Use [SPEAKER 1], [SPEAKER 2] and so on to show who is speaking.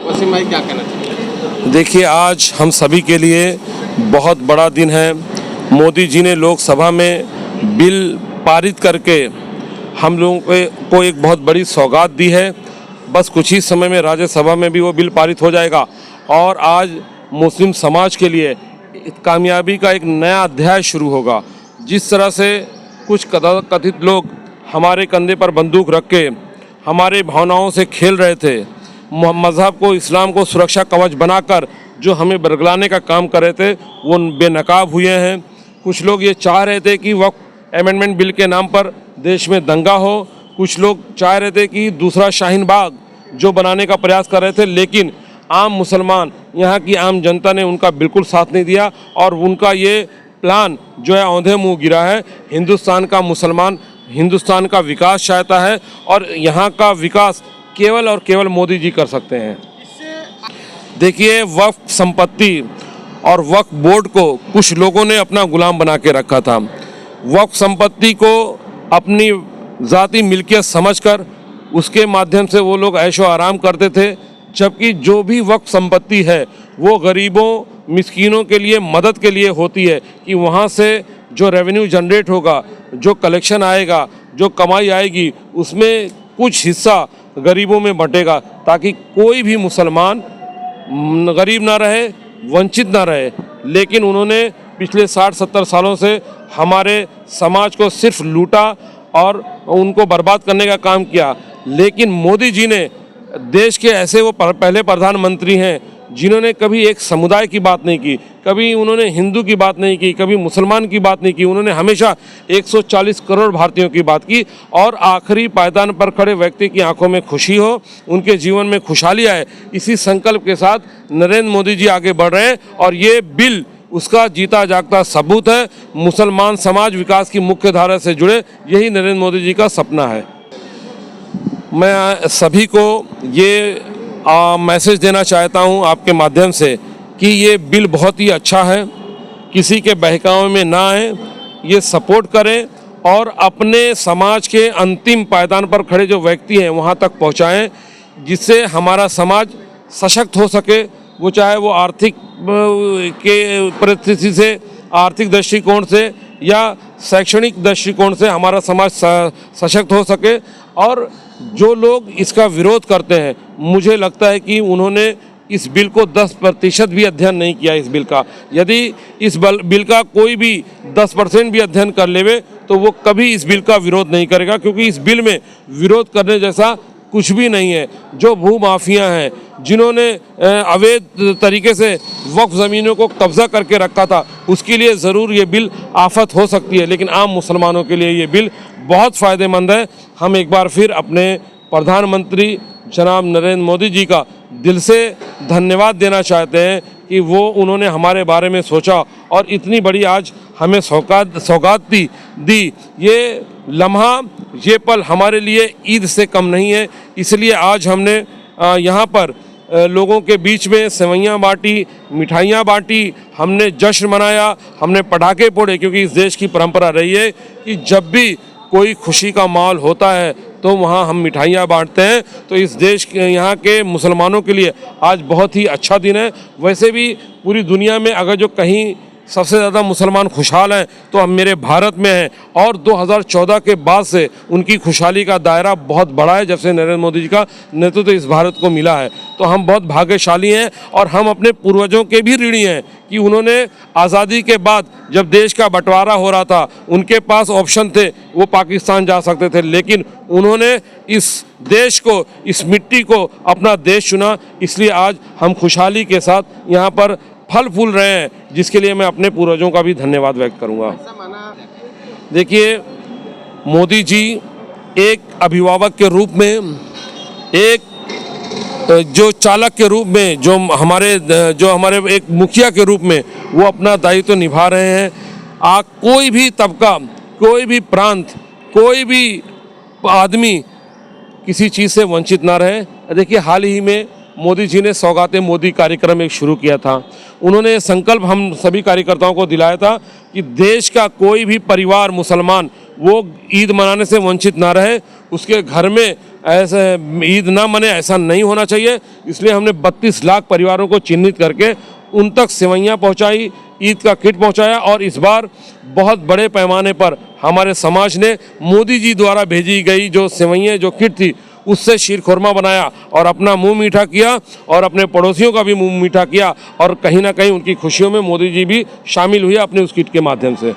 [SPEAKER 1] वसीम भाई क्या कहना चाहिए?
[SPEAKER 2] देखिए, आज हम सभी के लिए बहुत बड़ा दिन है। मोदी जी ने लोकसभा में बिल पारित करके हम लोगों को एक बहुत बड़ी सौगात दी है। बस कुछ ही समय में राज्यसभा में भी वो बिल पारित हो जाएगा और आज मुस्लिम समाज के लिए कामयाबी का एक नया अध्याय शुरू होगा। जिस तरह से कुछ कथित लोग हमारे कंधे पर बंदूक रख के हमारे भावनाओं से खेल रहे थे, मज़हब को, इस्लाम को सुरक्षा कवच बनाकर जो हमें बरगलाने का काम कर रहे थे, वो बेनकाब हुए हैं। कुछ लोग ये चाह रहे थे कि वक्फ अमेंडमेंट बिल के नाम पर देश में दंगा हो। कुछ लोग चाह रहे थे कि दूसरा शाहीन बाग जो बनाने का प्रयास कर रहे थे, लेकिन आम मुसलमान, यहाँ की आम जनता ने उनका बिल्कुल साथ नहीं दिया और उनका ये प्लान जो है औंधे मुँह गिरा है। हिंदुस्तान का मुसलमान हिंदुस्तान का विकास चाहता है और यहाँ का विकास केवल और केवल मोदी जी कर सकते हैं। देखिए, वक्फ संपत्ति और वक्फ बोर्ड को कुछ लोगों ने अपना गुलाम बना के रखा था। वक्फ संपत्ति को अपनी ज़ाती मिल्कियत समझकर उसके माध्यम से वो लोग ऐशो आराम करते थे, जबकि जो भी वक्फ संपत्ति है वो गरीबों, मिस्कीनों के लिए, मदद के लिए होती है कि वहाँ से जो रेवेन्यू जनरेट होगा, जो कलेक्शन आएगा, जो कमाई आएगी, उसमें कुछ हिस्सा गरीबों में बंटेगा ताकि कोई भी मुसलमान गरीब ना रहे, वंचित ना रहे। लेकिन उन्होंने पिछले 60-70 सालों से हमारे समाज को सिर्फ लूटा और उनको बर्बाद करने का काम किया। लेकिन मोदी जी ने, देश के ऐसे वो पहले प्रधानमंत्री हैं जिन्होंने कभी एक समुदाय की बात नहीं की, कभी उन्होंने हिंदू की बात नहीं की, कभी मुसलमान की बात नहीं की। उन्होंने हमेशा 140 करोड़ भारतीयों की बात की और आखिरी पायदान पर खड़े व्यक्ति की आंखों में खुशी हो, उनके जीवन में खुशहाली आए, इसी संकल्प के साथ नरेंद्र मोदी जी आगे बढ़ रहे हैं और ये बिल उसका जीता जागता सबूत है। मुसलमान समाज विकास की मुख्य धारा से जुड़े, यही नरेंद्र मोदी जी का सपना है। मैं सभी को ये मैसेज देना चाहता हूं आपके माध्यम से कि ये बिल बहुत ही अच्छा है। किसी के बहकावे में ना आए, ये सपोर्ट करें और अपने समाज के अंतिम पायदान पर खड़े जो व्यक्ति हैं वहां तक पहुंचाएं, जिससे हमारा समाज सशक्त हो सके। वो चाहे वो आर्थिक के परिस्थिति से, आर्थिक दृष्टिकोण से या शैक्षणिक दृष्टिकोण से हमारा समाज सशक्त हो सके। और जो लोग इसका विरोध करते हैं, मुझे लगता है कि उन्होंने इस बिल को 10% भी अध्ययन नहीं किया। इस बिल का यदि इस बिल का कोई भी 10% भी अध्ययन कर लेवे तो वो कभी इस बिल का विरोध नहीं करेगा, क्योंकि इस बिल में विरोध करने जैसा कुछ भी नहीं है। जो भूमाफिया हैं, जिन्होंने अवैध तरीके से वक्फ ज़मीनों को कब्जा करके रखा था, उसके लिए ज़रूर ये बिल आफत हो सकती है, लेकिन आम मुसलमानों के लिए ये बिल बहुत फ़ायदेमंद है। हम एक बार फिर अपने प्रधानमंत्री जनाब नरेंद्र मोदी जी का दिल से धन्यवाद देना चाहते हैं कि वो उन्होंने हमारे बारे में सोचा और इतनी बड़ी आज हमें सौगात दी। ये लम्हा, ये पल हमारे लिए ईद से कम नहीं है। इसलिए आज हमने यहाँ पर लोगों के बीच में सेवइयाँ बांटी, मिठाइयाँ बांटी, हमने जश्न मनाया, हमने पटाखे फोड़े, क्योंकि इस देश की परंपरा रही है कि जब भी कोई खुशी का माहौल होता है तो वहाँ हम मिठाइयाँ बांटते हैं। तो इस देश के, यहाँ के मुसलमानों के लिए आज बहुत ही अच्छा दिन है। वैसे भी पूरी दुनिया में अगर जो कहीं सबसे ज़्यादा मुसलमान खुशहाल हैं तो हम मेरे भारत में हैं और 2014 के बाद से उनकी खुशहाली का दायरा बहुत बड़ा है, जब से नरेंद्र मोदी जी का नेतृत्व इस भारत को मिला है। तो हम बहुत भाग्यशाली हैं और हम अपने पूर्वजों के भी ऋणी हैं कि उन्होंने आज़ादी के बाद जब देश का बंटवारा हो रहा था, उनके पास ऑप्शन थे, वो पाकिस्तान जा सकते थे, लेकिन उन्होंने इस देश को, इस मिट्टी को अपना देश चुना। इसलिए आज हम खुशहाली के साथ यहाँ पर फल फूल रहे हैं, जिसके लिए मैं अपने पूर्वजों का भी धन्यवाद व्यक्त करूंगा। देखिए, मोदी जी एक अभिभावक के रूप में, एक जो चालक के रूप में, जो हमारे एक मुखिया के रूप में वो अपना दायित्व निभा रहे हैं। कोई भी तबका, कोई भी प्रांत, कोई भी आदमी किसी चीज़ से वंचित ना रहे। देखिए, हाल ही में मोदी जी ने सौगाते मोदी कार्यक्रम एक शुरू किया था। उन्होंने संकल्प हम सभी कार्यकर्ताओं को दिलाया था कि देश का कोई भी परिवार मुसलमान वो ईद मनाने से वंचित ना रहे, उसके घर में ऐसे ईद ना मने, ऐसा नहीं होना चाहिए। इसलिए हमने 32 लाख परिवारों को चिन्हित करके उन तक सेवइयाँ पहुँचाई, ईद का किट पहुँचाया। और इस बार बहुत बड़े पैमाने पर हमारे समाज ने मोदी जी द्वारा भेजी गई जो सेवइयाँ, जो किट थी, उससे शीर खुरमा बनाया और अपना मुंह मीठा किया और अपने पड़ोसियों का भी मुंह मीठा किया। और कहीं ना कहीं उनकी खुशियों में मोदी जी भी शामिल हुए अपने उस किट के माध्यम से।